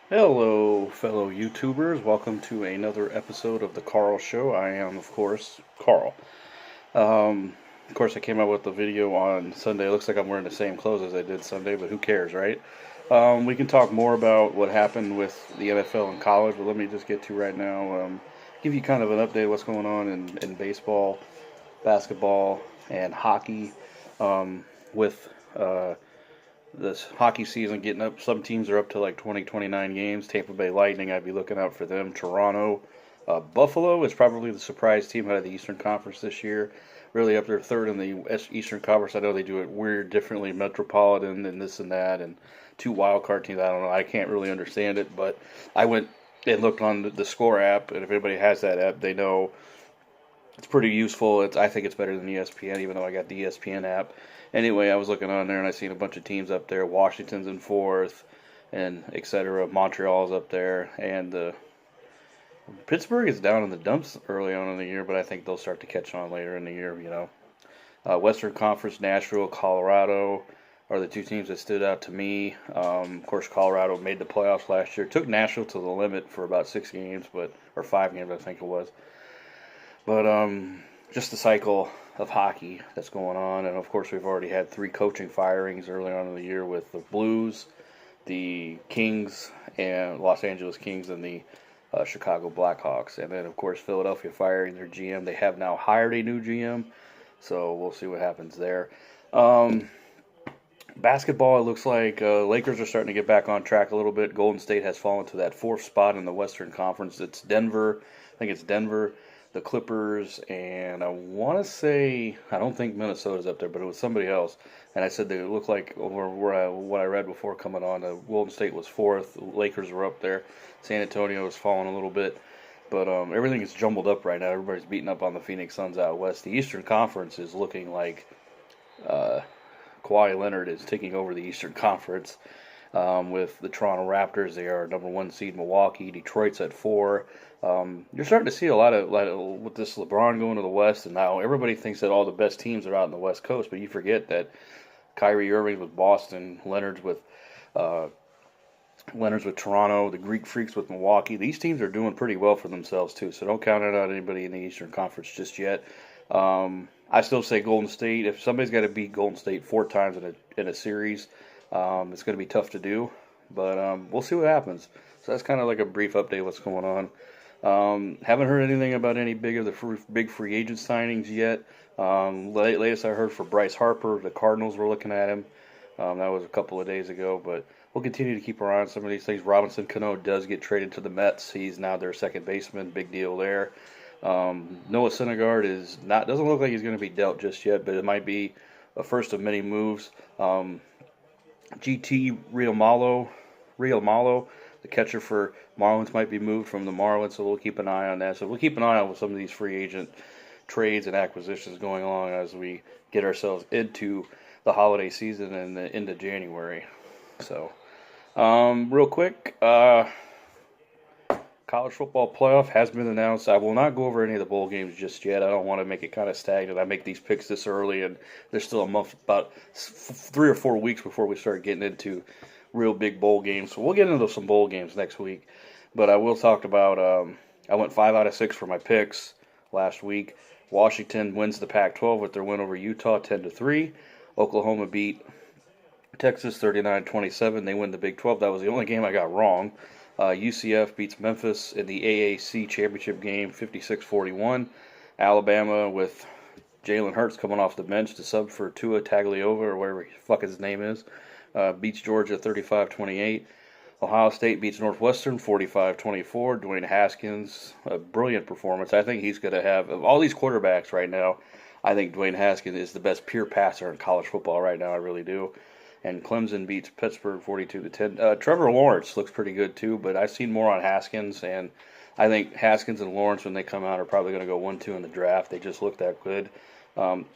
Hello, fellow YouTubers. Welcome to another episode of The Carl Show. I am, of course, Carl. Of course, I came out with the video on Sunday. It looks like I'm wearing the same clothes as I did Sunday, but who cares, right? We can talk more about what happened with the NFL and college, but let me just get to right now. Give you kind of an update of what's going on in baseball, basketball, and hockey. With this hockey season getting up. Some teams are up to like 20, 29 games. Tampa Bay Lightning, I'd be looking out for them. Toronto, Buffalo is probably the surprise team out of the Eastern Conference this year. Really up there third in the Eastern Conference. I know they do it weird, differently, Metropolitan and this and that, and two wild card teams. I don't know. I can't really understand it, but I went and looked on the Score app, and if anybody has that app, they know it's pretty useful. I think it's better than ESPN, even though I got the ESPN app. Anyway, I was looking on there and I seen a bunch of teams up there. Washington's in fourth, and etc. Montreal's up there, and Pittsburgh is down in the dumps early on in the year, but I think they'll start to catch on later in the year. Western Conference, Nashville, Colorado are the two teams that stood out to me. Of course, Colorado made the playoffs last year. Took Nashville to the limit for about 6 games, or 5 games, I think it was. But just the cycle of hockey that's going on, and of course we've already had 3 coaching firings early on in the year with the Blues, the Kings, and Los Angeles Kings, and the Chicago Blackhawks, and then of course Philadelphia firing their GM. They have now hired a new GM, so we'll see what happens there. Um, Basketball, it looks like Lakers are starting to get back on track a little bit. Golden State has fallen to that 4th spot in the Western Conference. It's Denver. I think it's Denver, the Clippers, and I want to say, I don't think Minnesota's up there, but it was somebody else. And I said they look like, over what I read before coming on, Golden State was 4th. The Lakers were up there. San Antonio is falling a little bit. But everything is jumbled up right now. Everybody's beating up on the Phoenix Suns out west. The Eastern Conference is looking like uh, Kawhi Leonard is taking over the Eastern Conference with the Toronto Raptors. They are number 1 seed. Milwaukee, Detroit's at 4. You're starting to see a lot of with this LeBron going to the West, and now everybody thinks that all the best teams are out in the West Coast, but you forget that Kyrie Irving with Boston, uh, Leonard's with Toronto, the Greek Freaks with Milwaukee. These teams are doing pretty well for themselves too, so don't count it out anybody in the Eastern Conference just yet. I still say Golden State. If somebody's got to beat Golden State 4 times in a series, it's going to be tough to do, but we'll see what happens. So that's kind of like a brief update of what's going on. Haven't heard anything about any big free agent signings yet. Latest I heard for Bryce Harper, the Cardinals were looking at him. That was a couple of days ago, but we'll continue to keep our eye on some of these things. Robinson Cano does get traded to the Mets. He's now their second baseman. Big deal there. Noah Syndergaard doesn't look like he's going to be dealt just yet, but it might be a first of many moves. GT Real Malo, the catcher for Marlins, might be moved from the Marlins, so we'll keep an eye on that. So we'll keep an eye on some of these free agent trades and acquisitions going along as we get ourselves into the holiday season and into January. So, real quick, college football playoff has been announced. I will not go over any of the bowl games just yet. I don't want to make it kind of stagnant. I make these picks this early, and there's still a month, about 3 or 4 weeks before we start getting into real big bowl games. So we'll get into some bowl games next week. But I will talk about. I went 5 out of 6 for my picks last week. Washington wins the Pac-12 with their win over Utah 10-3. Oklahoma beat Texas 39-27. They win the Big 12. That was the only game I got wrong. UCF beats Memphis in the AAC championship game 56-41. Alabama with Jalen Hurts coming off the bench to sub for Tua Tagliova or whatever the fuck his name is. Beats Georgia 35-28. Ohio State beats Northwestern 45-24. Dwayne Haskins, a brilliant performance. I think he's going to have, of all these quarterbacks right now, I think Dwayne Haskins is the best pure passer in college football right now. I really do. And Clemson beats Pittsburgh 42-10. Trevor Lawrence looks pretty good too, but I've seen more on Haskins, and I think Haskins and Lawrence, when they come out, are probably going to go 1-2 in the draft. They just look that good.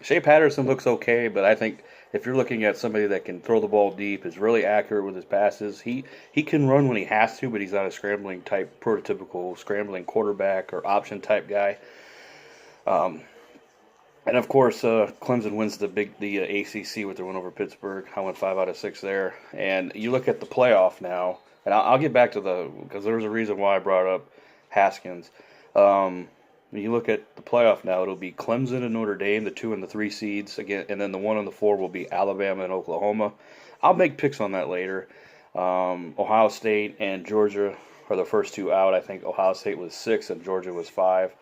Shea Patterson looks okay, but I think if you're looking at somebody that can throw the ball deep, is really accurate with his passes, he can run when he has to, but he's not a scrambling type, prototypical scrambling quarterback or option type guy. And of course, Clemson wins the ACC with their win over Pittsburgh. I went 5 out of 6 there. And you look at the playoff now. and I'll get back to because there was a reason why I brought up Haskins. When you look at the playoff now, it'll be Clemson and Notre Dame, the 2 and the 3 seeds again, and then the 1 and the 4 will be Alabama and Oklahoma. I'll make picks on that later. Ohio State and Georgia are the first 2 out. I think Ohio State was 6 and Georgia was 5.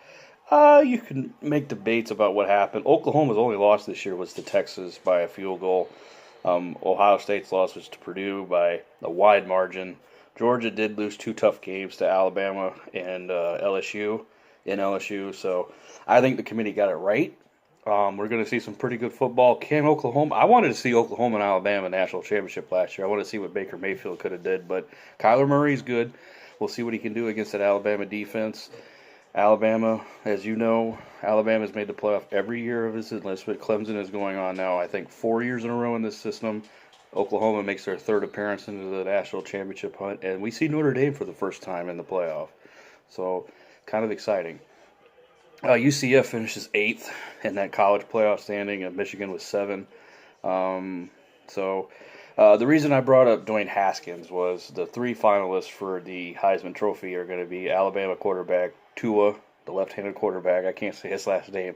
You can make debates about what happened. Oklahoma's only loss this year was to Texas by a field goal. Ohio State's loss was to Purdue by a wide margin. Georgia did lose 2 tough games to Alabama and LSU. So I think the committee got it right. We're going to see some pretty good football. Can Oklahoma? I wanted to see Oklahoma and Alabama national championship last year. I want to see what Baker Mayfield could have did, but Kyler Murray's good. We'll see what he can do against that Alabama defense. Alabama, as you know, Alabama's made the playoff every year of his enlistment. Clemson is going on now, I think, 4 years in a row in this system. Oklahoma makes their 3rd appearance into the national championship hunt, and we see Notre Dame for the first time in the playoff. So, kind of exciting. UCF finishes 8th in that college playoff standing, and Michigan was 7. The reason I brought up Dwayne Haskins was the 3 finalists for the Heisman Trophy are going to be Alabama quarterback Tua, the left-handed quarterback. I can't say his last name.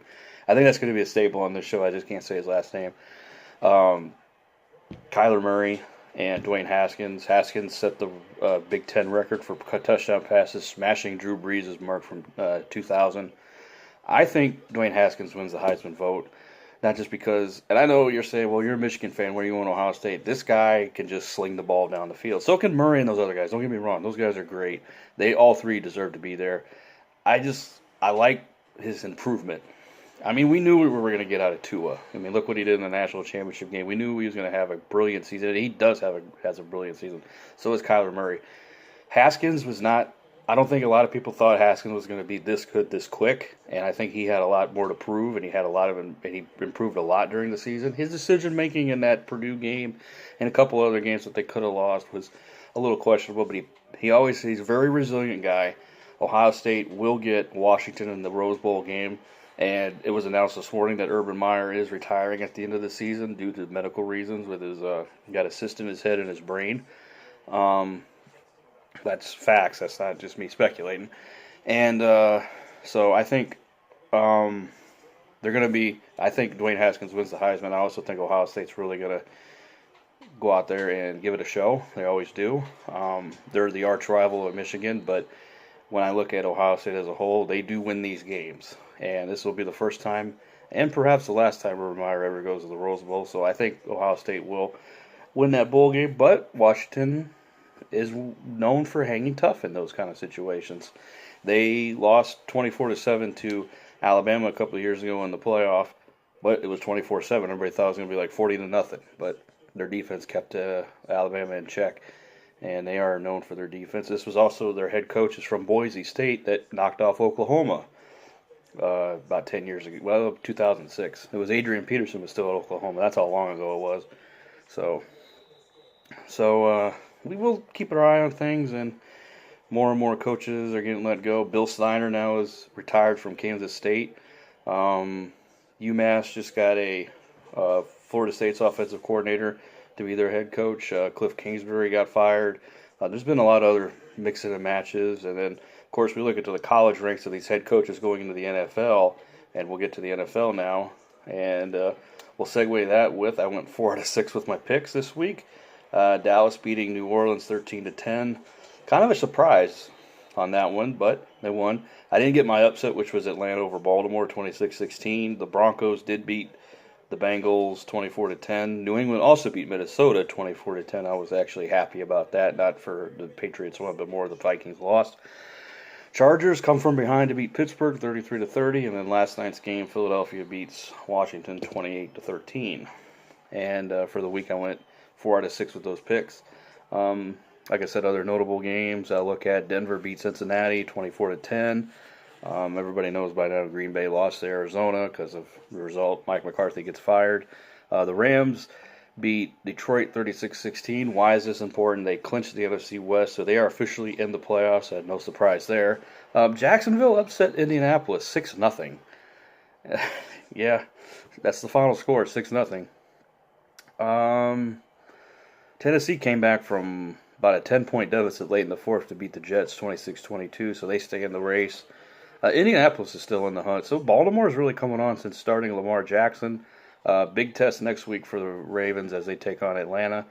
I think that's going to be a staple on this show. I just can't say his last name. Kyler Murray and Dwayne Haskins. Haskins set the Big Ten record for touchdown passes, smashing Drew Brees' mark from 2000. I think Dwayne Haskins wins the Heisman vote. Not just because, and I know you're saying, well, you're a Michigan fan, where you want Ohio State. This guy can just sling the ball down the field. So can Murray and those other guys. Don't get me wrong. Those guys are great. They all 3 deserve to be there. I like his improvement. I mean, we knew we were going to get out of Tua. I mean, look what he did in the national championship game. We knew he was going to have a brilliant season. He has a brilliant season. So is Kyler Murray. Haskins was not. I don't think a lot of people thought Haskins was going to be this good this quick, and I think he had a lot more to prove, and he improved a lot during the season. His decision making in that Purdue game and a couple other games that they could have lost was a little questionable, but he's a very resilient guy. Ohio State will get Washington in the Rose Bowl game, and it was announced this morning that Urban Meyer is retiring at the end of the season due to medical reasons with his got a cyst in his head and his brain. That's facts. That's not just me speculating. And so I think they're going to be. I think Dwayne Haskins wins the Heisman. I also think Ohio State's really going to go out there and give it a show. They always do. They're the arch rival of Michigan, but when I look at Ohio State as a whole, they do win these games. And this will be the first time, and perhaps the last time Urban Meyer ever goes to the Rose Bowl. So I think Ohio State will win that bowl game, but Washington is known for hanging tough in those kind of situations. They lost 24-7 to Alabama a couple of years ago in the playoff, but it was 24-7. Everybody thought it was going to be like 40-0, but their defense kept Alabama in check, and they are known for their defense. This was also their head coach is from Boise State that knocked off Oklahoma about 10 years ago. Well, 2006. It was Adrian Peterson was still at Oklahoma. That's how long ago it was. So we will keep our eye on things, and more coaches are getting let go. Bill Snyder now is retired from Kansas State. UMass just got a Florida State's offensive coordinator to be their head coach. Cliff Kingsbury got fired. There's been a lot of other mixing and matches, and then of course we look into the college ranks of these head coaches going into the NFL, and we'll get to the NFL now, and we'll segue that with I went 4 out of 6 with my picks this week. Dallas beating New Orleans 13-10. Kind of a surprise on that one, but they won. I didn't get my upset, which was Atlanta over Baltimore 26-16. The Broncos did beat the Bengals 24-10. New England also beat Minnesota 24-10. I was actually happy about that. Not for the Patriots won, but more the Vikings lost. Chargers come from behind to beat Pittsburgh 33-30, and then last night's game, Philadelphia beats Washington 28-13. And for the week, I went 4 out of 6 with those picks. Like I said, other notable games I look at: Denver beat Cincinnati 24-10. Everybody knows by now Green Bay lost to Arizona because of the result. Mike McCarthy gets fired. The Rams beat Detroit 36-16. Why is this important? They clinched the NFC West, so they are officially in the playoffs. No surprise there. Jacksonville upset Indianapolis 6-0. Yeah, that's the final score, 6-0. Tennessee came back from about a 10-point deficit late in the fourth to beat the Jets 26-22, so they stay in the race. Indianapolis is still in the hunt, so Baltimore is really coming on since starting Lamar Jackson. Big test next week for the Ravens as they take on Atlanta.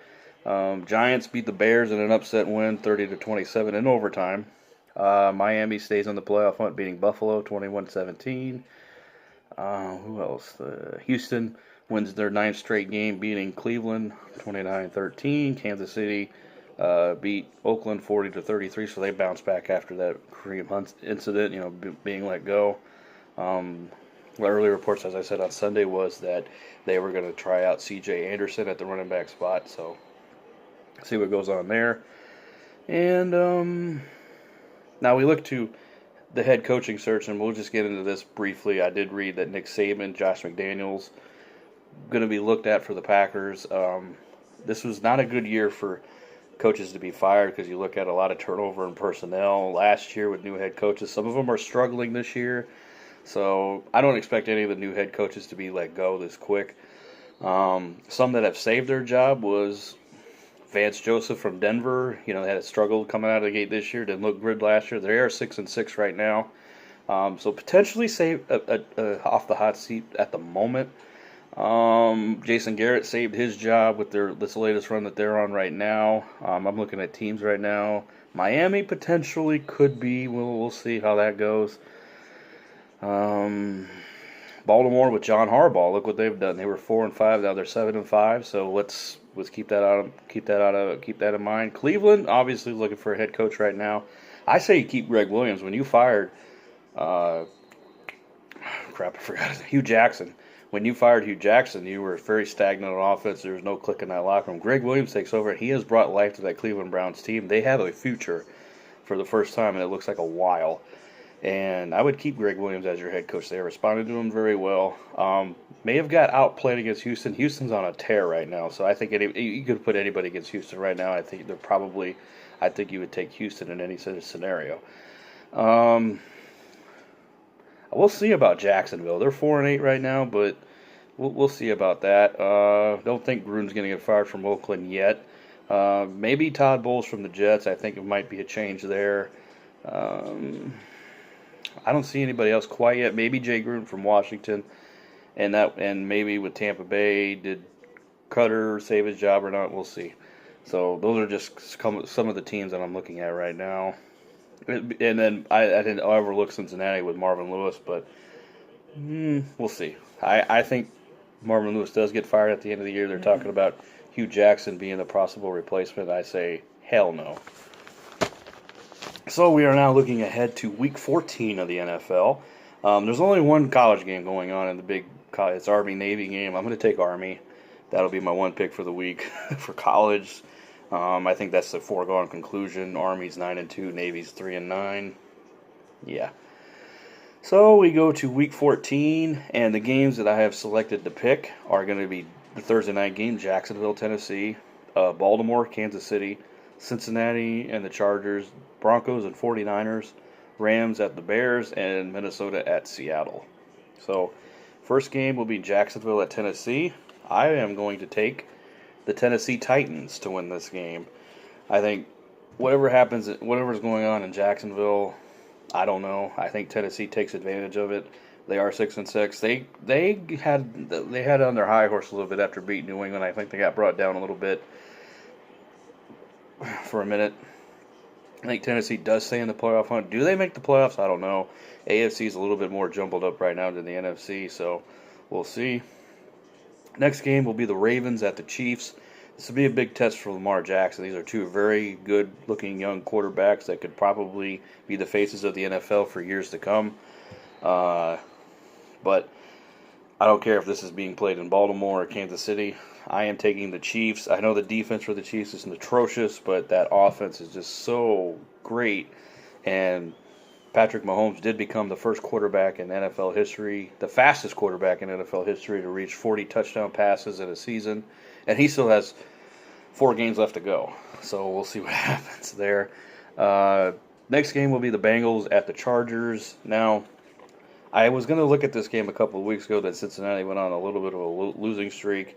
Giants beat the Bears in an upset win, 30-27 in overtime. Miami stays on the playoff hunt, beating Buffalo 21-17. Who else? Houston wins their ninth straight game, beating Cleveland 29-13. Kansas City beat Oakland 40-33, so they bounced back after that Kareem Hunt incident, being let go. Early reports, as I said on Sunday, was that they were going to try out C.J. Anderson at the running back spot, so see what goes on there. And now we look to the head coaching search, and we'll just get into this briefly. I did read that Nick Saban, Josh McDaniels, going to be looked at for the Packers. This was not a good year for coaches to be fired because you look at a lot of turnover in personnel last year with new head coaches. Some of them are struggling this year, so I don't expect any of the new head coaches to be let go this quick. Some that have saved their job was Vance Joseph from Denver. They had a struggle coming out of the gate this year. Didn't look good last year. They are 6-6 right now, so potentially save off the hot seat at the moment. Jason Garrett saved his job with this latest run that they're on right now. I'm looking at teams right now. Miami potentially could be. We'll see how that goes. Baltimore with John Harbaugh. Look what they've done. They were 4-5. Now they're 7-5. So let's keep that in mind. Cleveland obviously looking for a head coach right now. I say you keep Greg Williams. When you fired, I forgot Hugh Jackson. When you fired Hugh Jackson, you were very stagnant on offense. There was no click in that locker room. Greg Williams takes over, and he has brought life to that Cleveland Browns team. They have a future for the first time, and it looks like a while. And I would keep Greg Williams as your head coach. They responded to him very well. May have got outplayed against Houston. Houston's on a tear right now, so I think you could put anybody against Houston right now. I think you would take Houston in any sort of scenario. We'll see about Jacksonville. They're 4-8 right now, but we'll see about that. Don't think Gruden's going to get fired from Oakland yet. Maybe Todd Bowles from the Jets. I think it might be a change there. I don't see anybody else quite yet. Maybe Jay Gruden from Washington, and maybe with Tampa Bay. Did Cutter save his job or not? We'll see. So those are just some of the teams that I'm looking at right now. And then I didn't overlook Cincinnati with Marvin Lewis, but we'll see. I think Marvin Lewis does get fired at the end of the year. They're talking about Hugh Jackson being a possible replacement. I say hell no. So we are now looking ahead to Week 14 of the NFL. There's only one college game going on in the big college. It's Army-Navy game. I'm going to take Army. That'll be my one pick for the week for college. I think that's a foregone conclusion. Army's 9-2, Navy's 3-9. Yeah. So we go to Week 14, and the games that I have selected to pick are going to be the Thursday night game: Jacksonville, Tennessee, Baltimore, Kansas City, Cincinnati and the Chargers, Broncos and 49ers, Rams at the Bears, and Minnesota at Seattle. So, first game will be Jacksonville at Tennessee. I am going to take the Tennessee Titans to win this game. I think whatever's going on in Jacksonville, I don't know. I think Tennessee takes advantage of it. They are 6-6. They had on their high horse a little bit after beating New England. I think they got brought down a little bit for a minute. I think Tennessee does stay in the playoff hunt. Do they make the playoffs? I don't know. AFC is a little bit more jumbled up right now than the NFC, so we'll see. Next game will be the Ravens at the Chiefs. This will be a big test for Lamar Jackson. These are two very good-looking young quarterbacks that could probably be the faces of the NFL for years to come. But I don't care if this is being played in Baltimore or Kansas City. I am taking the Chiefs. I know the defense for the Chiefs is atrocious, but that offense is just so great. And Patrick Mahomes did become the first quarterback in NFL history, the fastest quarterback in NFL history to reach 40 touchdown passes in a season. And he still has 4 games left to go. So we'll see what happens there. Next game will be the Bengals at the Chargers. Now, I was going to look at this game a couple of weeks ago that Cincinnati went on a little bit of a losing streak.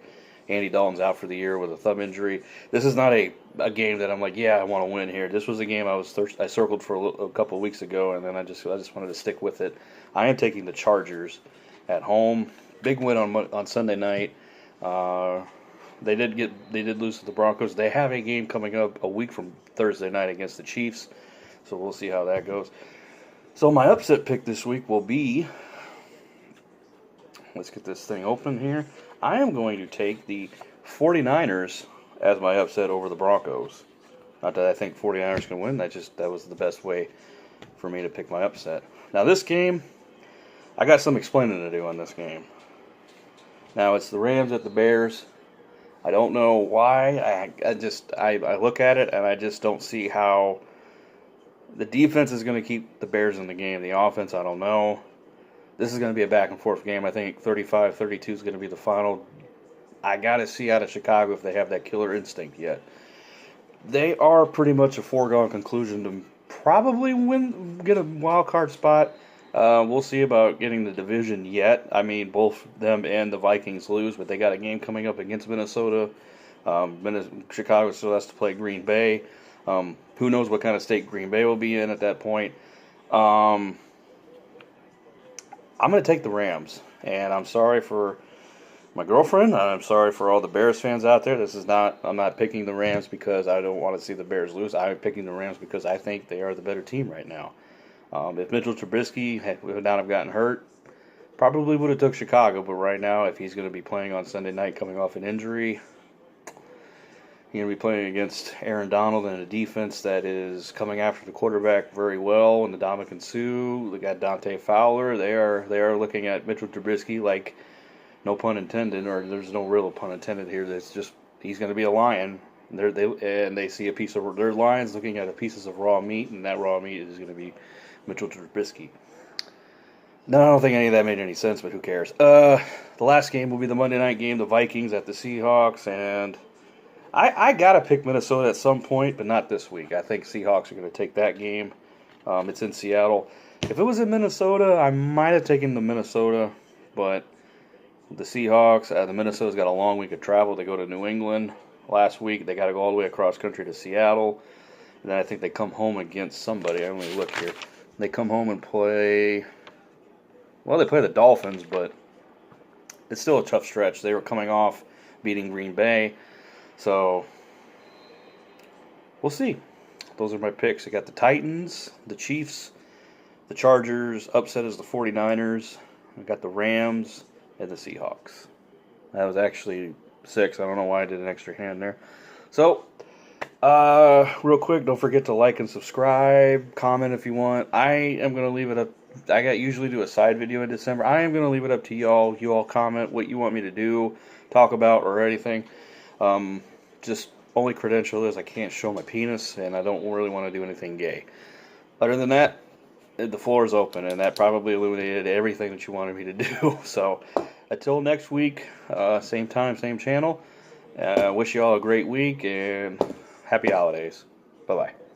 Andy Dalton's out for the year with a thumb injury. This is not a game that I'm like, yeah, I want to win here. This was a game I circled for a couple of weeks ago, and then I just wanted to stick with it. I am taking the Chargers at home. Big win on Sunday night. They did lose to the Broncos. They have a game coming up a week from Thursday night against the Chiefs, so we'll see how that goes. So my upset pick this week will be, let's get this thing open here. I am going to take the 49ers as my upset over the Broncos. Not that I think 49ers can win, that was the best way for me to pick my upset. Now this game, I got some explaining to do on this game. Now it's the Rams at the Bears. I don't know why. I look at it and I just don't see how the defense is going to keep the Bears in the game. The offense, I don't know. This is going to be a back and forth game. I think 35-32 is going to be the final. I got to see out of Chicago if they have that killer instinct yet. They are pretty much a foregone conclusion to probably get a wild card spot. We'll see about getting the division yet. I mean, both them and the Vikings lose, but they got a game coming up against Minnesota. Chicago still has to play Green Bay. Who knows what kind of state Green Bay will be in at that point. I'm going to take the Rams, and I'm sorry for my girlfriend. I'm sorry for all the Bears fans out there. I'm not picking the Rams because I don't want to see the Bears lose. I'm picking the Rams because I think they are the better team right now. If Mitchell Trubisky would not have gotten hurt, probably would have took Chicago. But right now, if he's going to be playing on Sunday night coming off an injury, he's going to be playing against Aaron Donald and a defense that is coming after the quarterback very well. And the Ndamukong Suh, they got Dante Fowler. They are looking at Mitchell Trubisky like, no pun intended, or there's no real pun intended here. That's just he's going to be a lion. They see a piece of their lions looking at pieces of raw meat, and that raw meat is going to be Mitchell Trubisky. No, I don't think any of that made any sense, but who cares? The last game will be the Monday night game, the Vikings at the Seahawks, and I gotta pick Minnesota at some point, but not this week. I think Seahawks are going to take that game. It's in Seattle. If it was in Minnesota, I might have taken the Minnesota, but the Seahawks, the Minnesota's got a long week of travel. They go to New England last week. They got to go all the way across country to Seattle. And then I think they come home against somebody. I only look here. They come home and play, well, they play the Dolphins, but it's still a tough stretch. They were coming off beating Green Bay. So we'll see. Those are my picks. I got the Titans, the Chiefs, the Chargers. Upset is the 49ers. I got the Rams and the Seahawks. That was actually 6. I don't know why I did an extra hand there. So, real quick, don't forget to like and subscribe, comment if you want. I am going to leave it up. Usually do a side video in December. I am going to leave it up to y'all. You all comment what you want me to do, talk about, or anything. Just only credential is I can't show my penis, and I don't really want to do anything gay. Other than that, the floor is open, and that probably illuminated everything that you wanted me to do. So, until next week, same time, same channel. Wish you all a great week, and happy holidays. Bye-bye.